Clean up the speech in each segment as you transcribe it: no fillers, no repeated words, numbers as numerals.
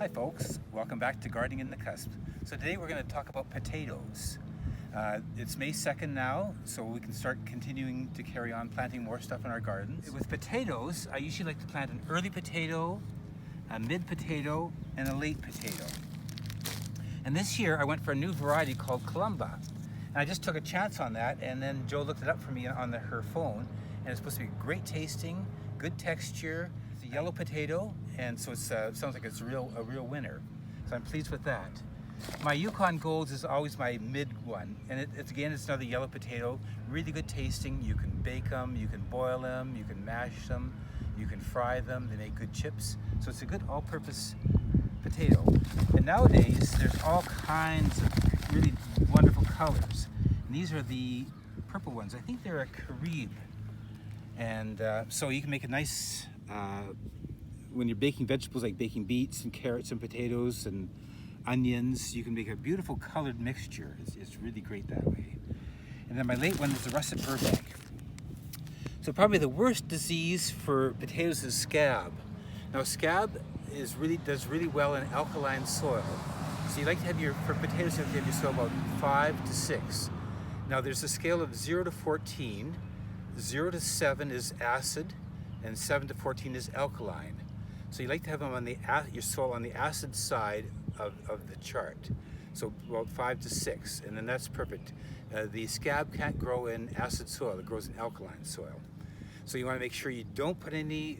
Hi folks, welcome back to Gardening in Nakusp. So today we're going to talk about potatoes. It's May 2nd now, so we can start continuing to carry on planting more stuff in our gardens. With potatoes, I usually like to plant an early potato, a mid potato, and a late potato. And this year I went for a new variety called Columba. And I just took a chance on that, and then Joe looked it up for me on her phone, and it's supposed to be great tasting, good texture. It's a yellow potato, and so it sounds like it's a real winner. So I'm pleased with that. My Yukon Golds is always my mid one, and it's another yellow potato, really good tasting. You can bake them, you can boil them, you can mash them, you can fry them. They make good chips. So it's a good all-purpose potato. And nowadays there's all kinds of really wonderful colors. And these are the purple ones. I think they're a Carib. And so you can make a nice, when you're baking vegetables like baking beets and carrots and potatoes and onions, you can make a beautiful colored mixture. It's really great that way. And then my late one is the russet Burbank. So probably the worst disease for potatoes is scab. Now scab does really well in alkaline soil. So you like to have for potatoes, you have to have your soil about 5 to 6. Now there's a scale of 0 to 14. 0 to 7 is acid, and 7 to 14 is alkaline. So you like to have them on your soil on the acid side of the chart. So about 5 to 6, and then that's perfect. The scab can't grow in acid soil, it grows in alkaline soil. So you want to make sure you don't put any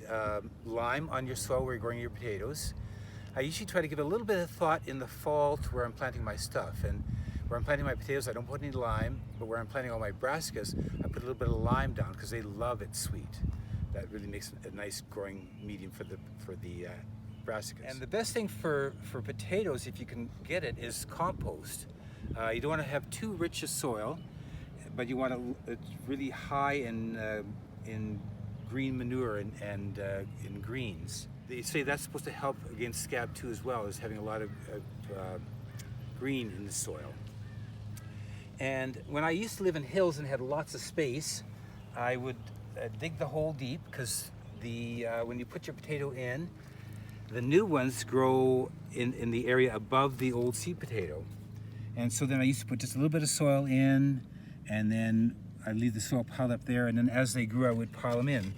lime on your soil where you're growing your potatoes. I usually try to give a little bit of thought in the fall to where I'm planting my stuff. And where I'm planting my potatoes, I don't put any lime, but where I'm planting all my brassicas, I put a little bit of lime down because they love it sweet. That really makes a nice growing medium for the brassicas. And the best thing for potatoes, if you can get it, is compost. You don't want to have too rich a soil, but you want it's really high in green manure and in greens. They say that's supposed to help against scab too as well, as having a lot of green in the soil. And when I used to live in hills and had lots of space, I would dig the hole deep, because when you put your potato in, the new ones grow in the area above the old seed potato. And so then I used to put just a little bit of soil in, and then I'd leave the soil piled up there, and then as they grew I would pile them in.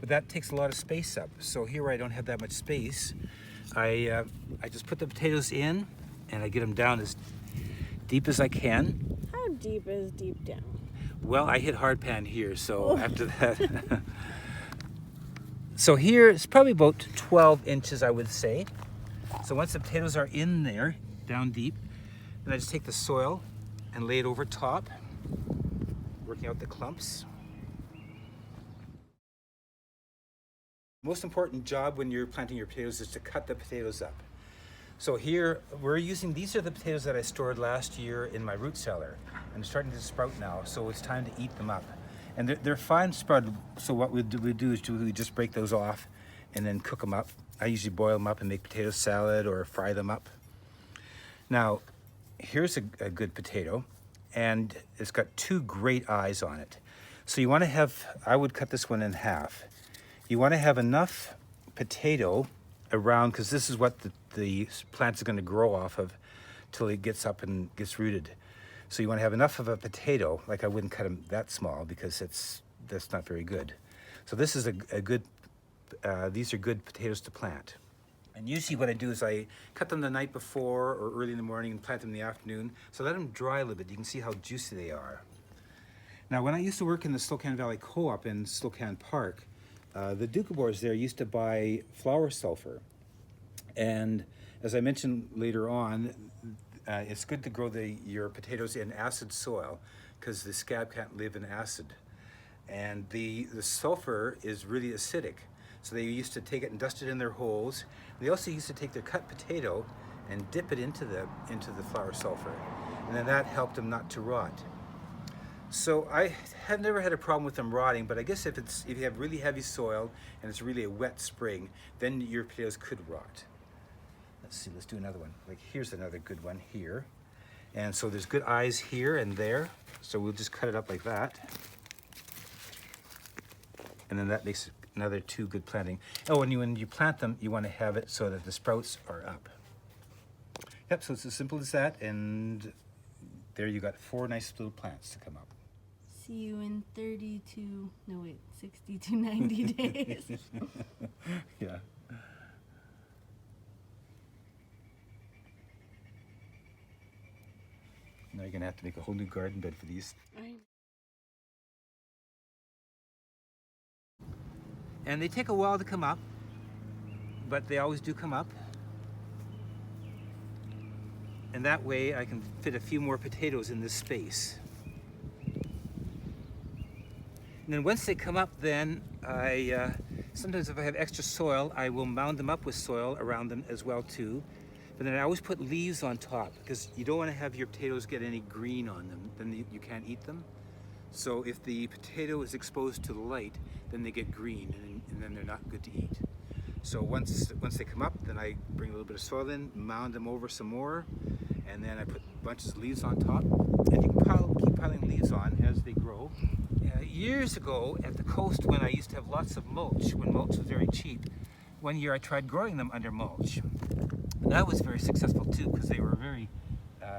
But that takes a lot of space up. So here where I don't have that much space, I just put the potatoes in, and I get them down as deep as I can. How deep is deep down? Well, I hit hard pan here, so after that. So here it's probably about 12 inches, I would say. So once the potatoes are in there, down deep, then I just take the soil and lay it over top, working out the clumps. Most important job when you're planting your potatoes is to cut the potatoes up. So here these are the potatoes that I stored last year in my root cellar, and they're starting to sprout now, so it's time to eat them up. And they're fine sprouted, so what we do is we just break those off and then cook them up. I usually boil them up and make potato salad or fry them up. Now, here's a good potato, and it's got 2 great eyes on it. So you want to have, I would cut this one in half. You want to have enough potato around, because this is what the plant's going to grow off of till it gets up and gets rooted. So you want to have enough of a potato. Like, I wouldn't cut them that small because that's not very good. So this is a good, these are good potatoes to plant. And usually what I do is I cut them the night before or early in the morning and plant them in the afternoon. So let them dry a little bit. You can see how juicy they are. Now, when I used to work in the Slocan Valley Co-op in Slocan Park, the Doukhobors there used to buy flour sulfur. And as I mentioned later on, it's good to grow your potatoes in acid soil, because the scab can't live in acid. And the sulfur is really acidic. So they used to take it and dust it in their holes. They also used to take their cut potato and dip it into the flour sulfur. And then that helped them not to rot. So I have never had a problem with them rotting, but I guess if you have really heavy soil and it's really a wet spring, then your potatoes could rot. Let's see, let's do another one. Like, here's another good one here. And so there's good eyes here and there. So we'll just cut it up like that. And then that makes another 2 good planting. Oh, and when you plant them, you want to have it so that the sprouts are up. Yep, so it's as simple as that, and there you got 4 nice little plants to come up. See you in 60 to 90 days. Yeah. Now you're gonna have to make a whole new garden bed for these. And they take a while to come up, but they always do come up. And that way I can fit a few more potatoes in this space. And then once they come up, then sometimes if I have extra soil, I will mound them up with soil around them as well too. But then I always put leaves on top because you don't want to have your potatoes get any green on them, then you can't eat them. So if the potato is exposed to the light, then they get green and then they're not good to eat. So once they come up, then I bring a little bit of soil in, mound them over some more, and then I put bunches of leaves on top. And you can keep piling leaves on as they grow. Years ago at the coast, when I used to have lots of mulch, when mulch was very cheap, one year I tried growing them under mulch. And that was very successful too, because they were very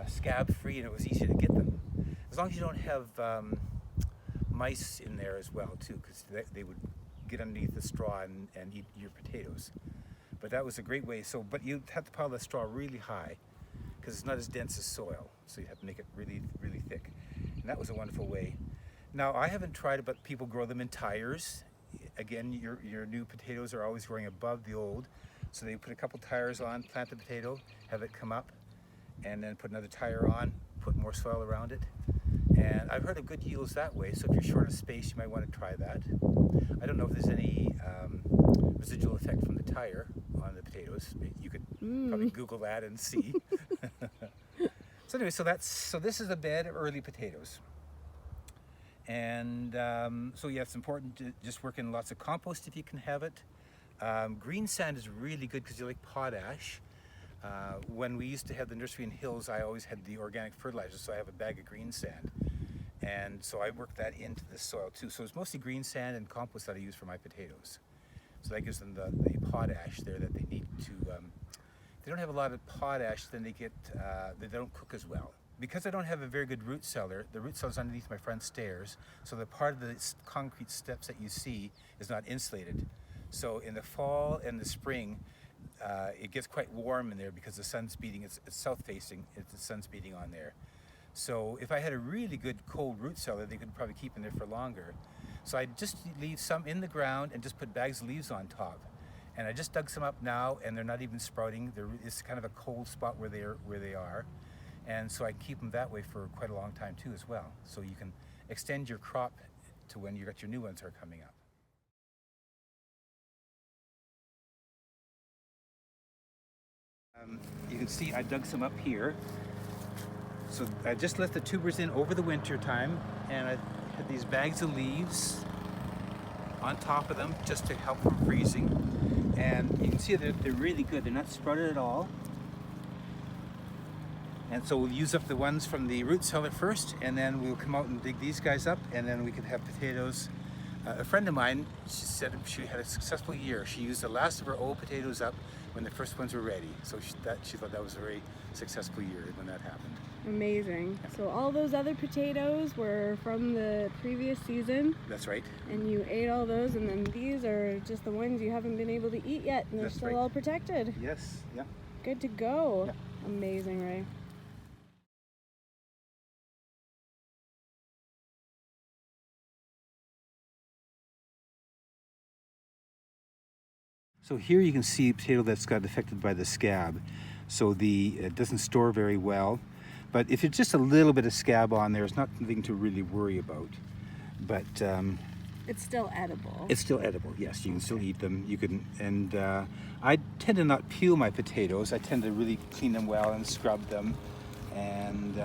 scab free and it was easy to get them. As long as you don't have mice in there as well too, because they would get underneath the straw and eat your potatoes. But that was a great way. But you have to pile the straw really high because it's not as dense as soil. So you have to make it really, really thick. And that was a wonderful way. Now I haven't tried it, but people grow them in tires. Again, your new potatoes are always growing above the old. So they put a couple tires on, plant the potato, have it come up, and then put another tire on, put more soil around it. And I've heard of good yields that way, so if you're short of space, you might want to try that. I don't know if there's any residual effect from the tire on the potatoes. You could probably Google that and see. So anyway, so this is a bed of early potatoes. And so yeah, it's important to just work in lots of compost if you can have it. Green sand is really good because you like potash. When we used to have the nursery in Hills, I always had the organic fertilizer, so I have a bag of green sand. And so I work that into the soil too. So it's mostly green sand and compost that I use for my potatoes. So that gives them the potash there that they need to, if they don't have a lot of potash, then they don't cook as well. Because I don't have a very good root cellar, the root cellar's underneath my front stairs, so the part of the concrete steps that you see is not insulated. So in the fall and the spring, it gets quite warm in there because the sun's beating, it's south-facing, the sun's beating on there. So if I had a really good cold root cellar, they could probably keep in there for longer. So I just leave some in the ground and just put bags of leaves on top. And I just dug some up now, and they're not even sprouting. It's kind of a cold spot where they are. And so I can keep them that way for quite a long time too as well. So you can extend your crop to when your new ones are coming up. You can see I dug some up here. So I just left the tubers in over the winter time, and I had these bags of leaves on top of them just to help from freezing. And you can see that they're really good. They're not sprouted at all. And so we'll use up the ones from the root cellar first, and then we'll come out and dig these guys up, and then we can have potatoes. A friend of mine, she said she had a successful year. She used the last of her old potatoes up when the first ones were ready. So she thought that was a very successful year when that happened. Amazing. So all those other potatoes were from the previous season. That's right. And you ate all those, and then these are just the ones you haven't been able to eat yet, and they're That's still right. all protected. Yes, yeah. Good to go. Yeah. Amazing, Ray. So here you can see a potato that's got affected by the scab. So it doesn't store very well. But if it's just a little bit of scab on there, it's not something to really worry about. But It's still edible. it's still edible. Yes, you can still eat them. You can, and I tend to not peel my potatoes. I tend to really clean them well and scrub them. And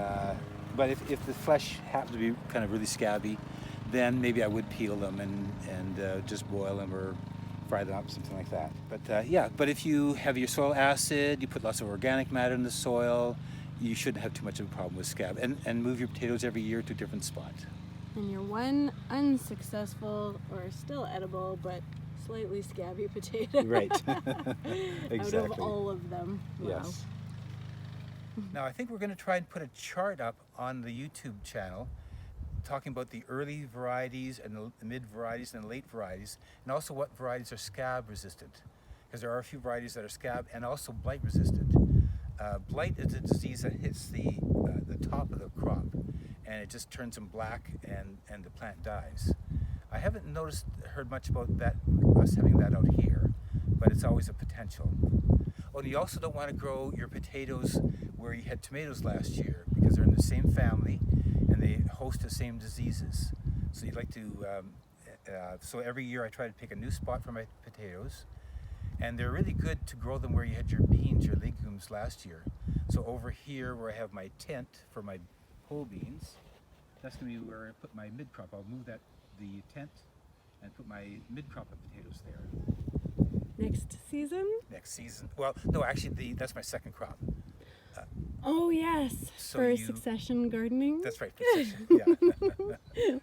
but if the flesh happens to be kind of really scabby, then maybe I would peel them and just boil them or fry them up, something like that. But yeah, but if you have your soil acid, you put lots of organic matter in the soil, you shouldn't have too much of a problem with scab. And move your potatoes every year to a different spot. And your one unsuccessful, or still edible, but slightly scabby potato. Right. Out Exactly. of all of them. Wow. Yes. Now I think we're going to try and put a chart up on the YouTube channel talking about the early varieties and the mid varieties and the late varieties, and also what varieties are scab resistant, because there are a few varieties that are scab and also blight resistant. Blight is a disease that hits the top of the crop, and it just turns them black and the plant dies. I haven't heard much about that, us having that out here, but it's always a potential. Oh, and you also don't want to grow your potatoes where you had tomatoes last year, because they're in the same family and they host the same diseases. So you'd like to, so every year I try to pick a new spot for my potatoes, and they're really good to grow them where you had your beans, your legumes last year. So over here where I have my tent for my pole beans, that's going to be where I put my mid-crop. I'll move the tent and put my mid-crop of potatoes there. Next season? Next season. Well, no, actually that's my second crop. Oh yes, So for succession gardening. That's right, succession. Yeah.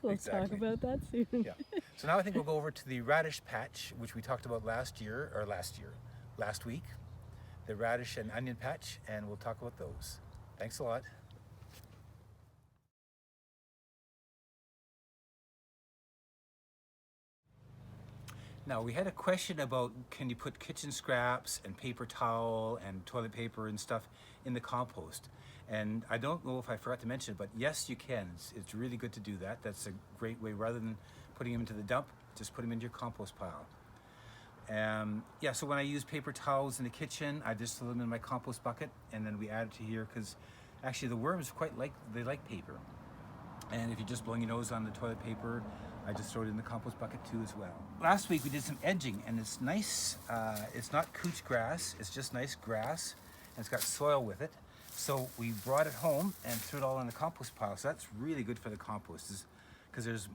We'll Exactly. talk about that soon. Yeah. So now I think we'll go over to the radish patch, which we talked about last week. The radish and onion patch, and we'll talk about those. Thanks a lot. Now, we had a question about, can you put kitchen scraps and paper towel and toilet paper and stuff in the compost? And I don't know if I forgot to mention it, but yes, you can. It's really good to do that. That's a great way. Rather than putting them into the dump, just put them into your compost pile. Yeah, so when I use paper towels in the kitchen, I just throw them in my compost bucket, and then we add it to here, because actually the worms they like paper. And if you're just blowing your nose on the toilet paper, I just throw it in the compost bucket too as well. Last week we did some edging, and it's nice. It's not couch grass, it's just nice grass, and it's got soil with it. So we brought it home and threw it all in the compost pile. So that's really good for the compost, because there's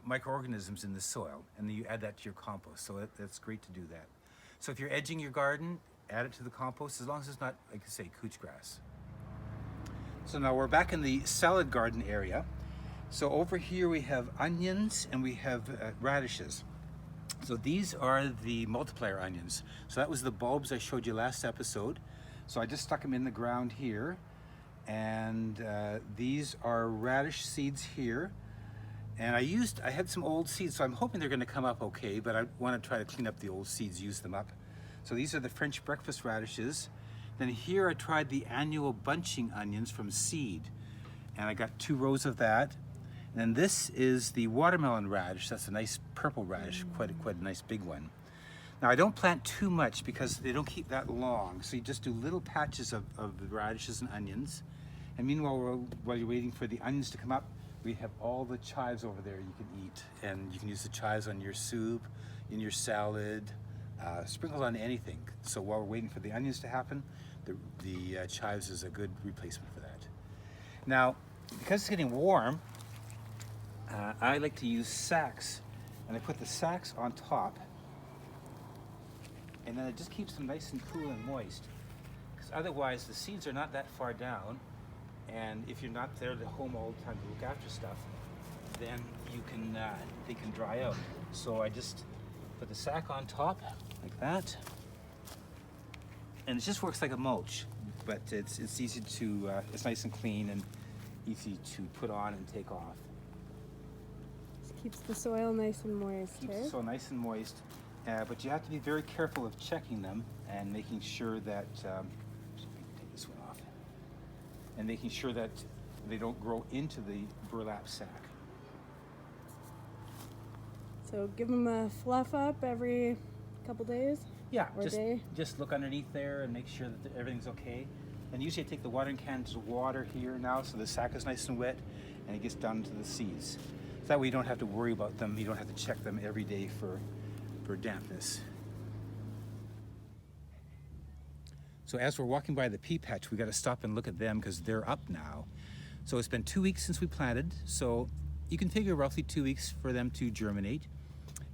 microorganisms in the soil, and then you add that to your compost. So that's great to do that. So if you're edging your garden, add it to the compost, as long as it's not, like I say, couch grass. So now we're back in the salad garden area. So over here we have onions and we have radishes. So these are the multiplier onions. So that was the bulbs I showed you last episode. So I just stuck them in the ground here, and these are radish seeds here. And I had some old seeds, so I'm hoping they're going to come up okay, but I want to try to clean up the old seeds, use them up. So these are the French breakfast radishes. Then here I tried the annual bunching onions from seed, and I got 2 rows of that. And then this is the watermelon radish. That's a nice purple radish, quite a nice big one. Now I don't plant too much because they don't keep that long, so you just do little patches of the radishes and onions. And meanwhile, while you're waiting for the onions to come up, we have all the chives over there you can eat, and you can use the chives on your soup, in your salad, sprinkled on anything. So while we're waiting for the onions to happen, the chives is a good replacement for that. Now, because it's getting warm, I like to use sacks, and I put the sacks on top, and then it just keeps them nice and cool and moist, because otherwise the seeds are not that far down, and if you're not there at home all the time to look after stuff, then they can dry out. So I just put the sack on top like that, and it just works like a mulch, but it's easy to it's nice and clean and easy to put on and take off. Keeps the soil nice and moist. Keeps the soil nice and moist, but you have to be very careful of checking them and making sure that take this one off, and making sure that they don't grow into the burlap sack. So give them a fluff up every couple days. Yeah, or day. Just look underneath there and make sure that everything's okay. And usually I take the watering can to water here now, so the sack is nice and wet, and it gets down to the seeds. So that way you don't have to worry about them. You don't have to check them every day for dampness. So as we're walking by the pea patch, we got to stop and look at them because they're up now. So it's been 2 weeks since we planted. So you can figure roughly 2 weeks for them to germinate.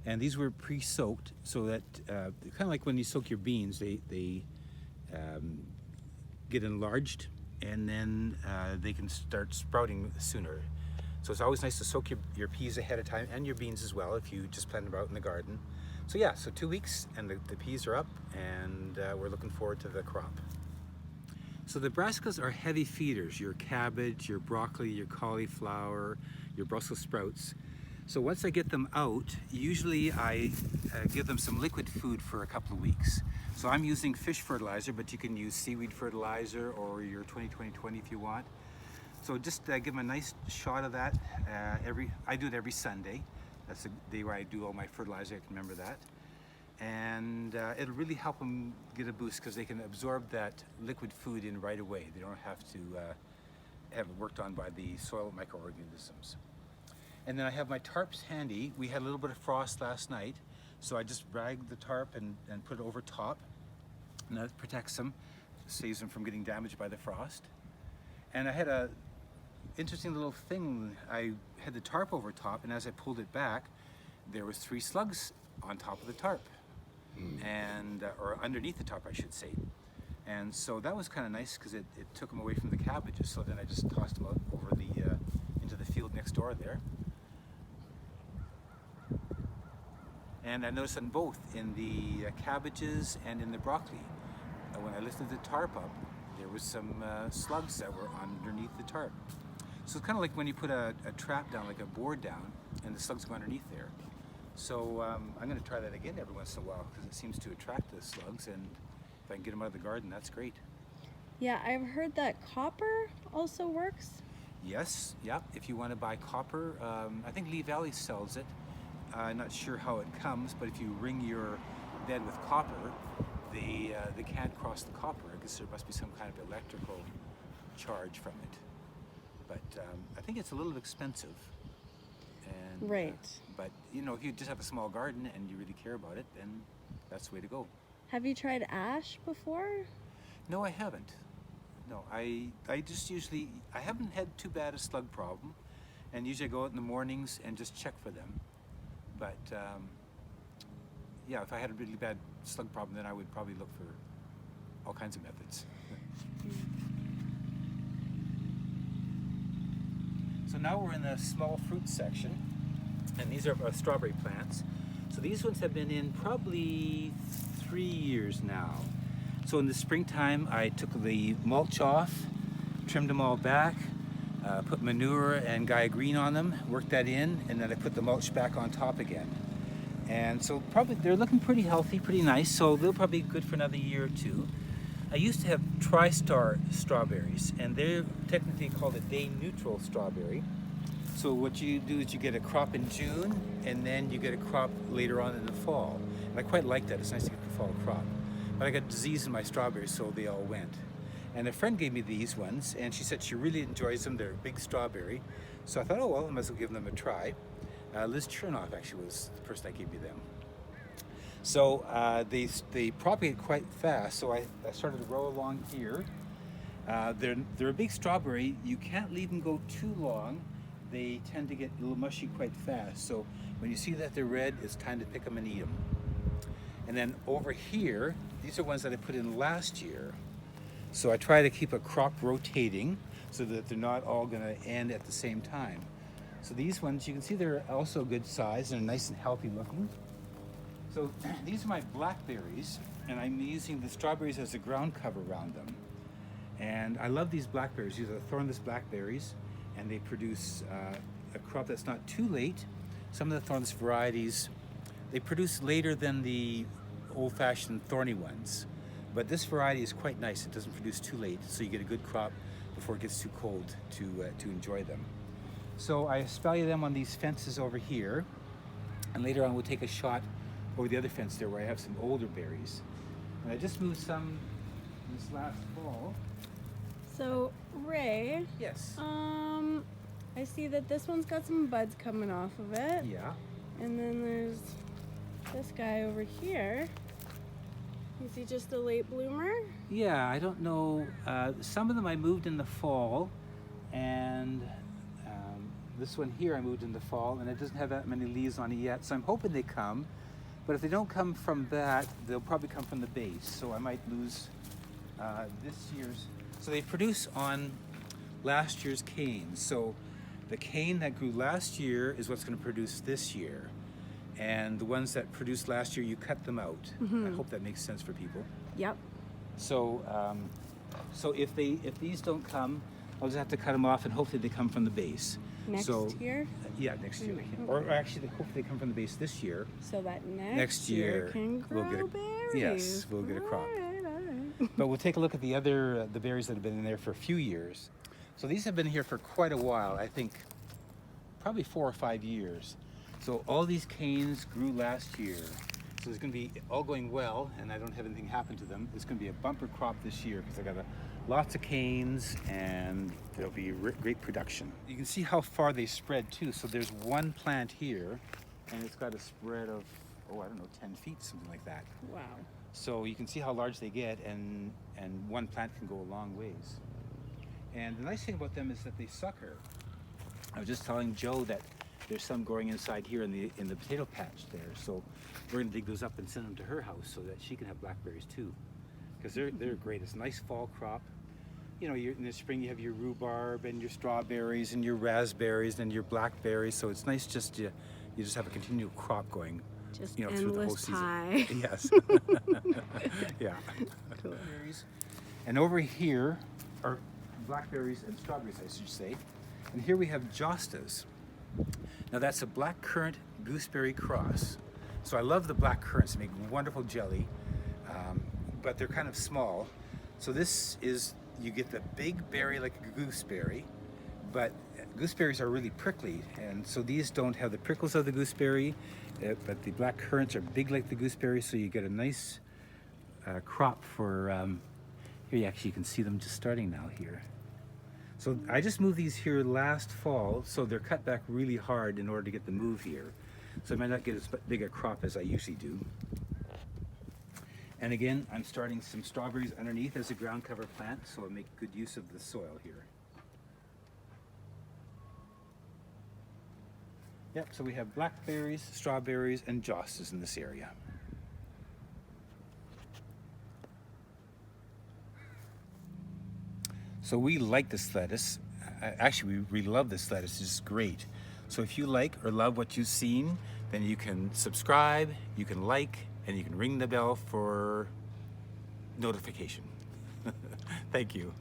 And these were pre-soaked, so that kind of like when you soak your beans, they get enlarged, and then they can start sprouting sooner. So it's always nice to soak your peas ahead of time, and your beans as well if you just plant them out in the garden. So yeah, so 2 weeks and the peas are up, and we're looking forward to the crop. So the brassicas are heavy feeders, your cabbage, your broccoli, your cauliflower, your Brussels sprouts. So once I get them out, usually I give them some liquid food for a couple of weeks. So I'm using fish fertilizer, but you can use seaweed fertilizer or your 20-20-20 if you want. So just give them a nice shot of that. I do it every Sunday. That's the day where I do all my fertilizer, I can remember that. And it'll really help them get a boost because they can absorb that liquid food in right away. They don't have to have it worked on by the soil microorganisms. And then I have my tarps handy. We had a little bit of frost last night, so I just ragged the tarp and put it over top, and that protects them, saves them from getting damaged by the frost. And I had a interesting little thing. I had the tarp over top, and as I pulled it back, there was 3 slugs on top of the tarp, and or underneath the tarp, I should say. And so that was kind of nice because it took them away from the cabbages. So then I just tossed them out over the into the field next door there. And I noticed them both in the cabbages and in the broccoli. When I lifted the tarp up, there was some slugs that were underneath the tarp. So it's kind of like when you put a trap down, like a board down, and the slugs go underneath there. So I'm going to try that again every once in a while because it seems to attract the slugs, and if I can get them out of the garden, that's great. Yeah, I've heard that copper also works. Yes, yeah. If you want to buy copper, I think Lee Valley sells it. I'm not sure how it comes, but if you ring your bed with copper, they can't cross the copper. I guess there must be some kind of electrical charge from it. But I think it's a little expensive. And, Right. But you know, if you just have a small garden and you really care about it, then that's the way to go. Have you tried ash before? No, I haven't. No, I just usually, I haven't had too bad a slug problem, and usually I go out in the mornings and just check for them. But yeah, if I had a really bad slug problem, then I would probably look for all kinds of methods. So now we're in the small fruit section, and these are strawberry plants. So these ones have been in probably 3 years now. So in the springtime, I took the mulch off, trimmed them all back, put manure and Gaia Green on them, worked that in, and then I put the mulch back on top again. And so probably they're looking pretty healthy, pretty nice, so they'll probably be good for another year or two. I used to have TriStar strawberries, and they're technically called a day neutral strawberry. So what you do is you get a crop in June, and then you get a crop later on in the fall. And I quite like that. It's nice to get the fall crop. But I got disease in my strawberries, so they all went. And a friend gave me these ones, and she said she really enjoys them. They're a big strawberry. So I thought, oh, well, I might as well give them a try. Liz Chernoff actually was the person that gave me them. So they propagate quite fast, so I started to grow along here. They're a big strawberry. You can't leave them go too long. They tend to get a little mushy quite fast. So when you see that they're red, it's time to pick them and eat them. And then over here, these are ones that I put in last year. So I try to keep a crop rotating so that they're not all going to end at the same time. So these ones, you can see they're also good size and nice and healthy looking. So these are my blackberries, and I'm using the strawberries as a ground cover around them. And I love these blackberries. These are thornless blackberries, and they produce a crop that's not too late. Some of the thornless varieties, they produce later than the old-fashioned thorny ones. But this variety is quite nice. It doesn't produce too late, so you get a good crop before it gets too cold to enjoy them. So I espalier them on these fences over here, and later on we'll take a shot over the other fence there where I have some older berries. And I just moved some this last fall. So, Ray, Yes. I see that this one's got some buds coming off of it. Yeah. And then there's this guy over here. Is he just a late bloomer? Yeah, I don't know. Some of them I moved in the fall, and this one here I moved in the fall, and it doesn't have that many leaves on it yet, so I'm hoping they come. But if they don't come from that, they'll probably come from the base, so I might lose this year's. So they produce on last year's canes. So the cane that grew last year is what's going to produce this year. And the ones that produced last year, you cut them out. I hope that makes sense for people. Yep. So So if these don't come, I'll just have to cut them off, and hopefully they come from the base. Next year? Yeah, next year. Or actually, hopefully they come from the base this year. So that Next year can grow we'll get berries. Yes, we'll get a crop. Alright. But we'll take a look at the other the berries that have been in there for a few years. So these have been here for quite a while. I think probably 4 or 5 years. So all these canes grew last year. So it's going to be all going well, and I don't have anything happen to them. It's going to be a bumper crop this year because I got lots of canes, and there'll be great production. You can see how far they spread too. So there's one plant here, and it's got a spread of, oh, I don't know, 10 feet, something like that. Wow. So you can see how large they get, and one plant can go a long ways. And the nice thing about them is that they sucker. I was just telling Joe that there's some growing inside here in the potato patch there. So we're gonna dig those up and send them to her house so that she can have blackberries too. Because they're great. It's a nice fall crop. You know, in the spring you have your rhubarb and your strawberries and your raspberries and your blackberries. So it's nice just you just have a continual crop going. Just You know, through the whole endless season. pie. Yes. Yeah. Cool. And over here are blackberries and strawberries, I should say. And here we have jostas. Now that's a black currant gooseberry cross. So I love the black currants. They make wonderful jelly, but they're kind of small. So this is, you get the big berry like a gooseberry, but gooseberries are really prickly, and so these don't have the prickles of the gooseberry, but the black currants are big like the gooseberry, so you get a nice crop for, here you actually can see them just starting now here. So I just moved these here last fall, so they're cut back really hard in order to get the move here. So I might not get as big a crop as I usually do. And again, I'm starting some strawberries underneath as a ground cover plant, so I'll make good use of the soil here. Yep, so we have blackberries, strawberries, and jostas in this area. So we like this lettuce. Actually, we love this lettuce. It's great. So if you like or love what you've seen, then you can subscribe, you can like, and you can ring the bell for notification. Thank you.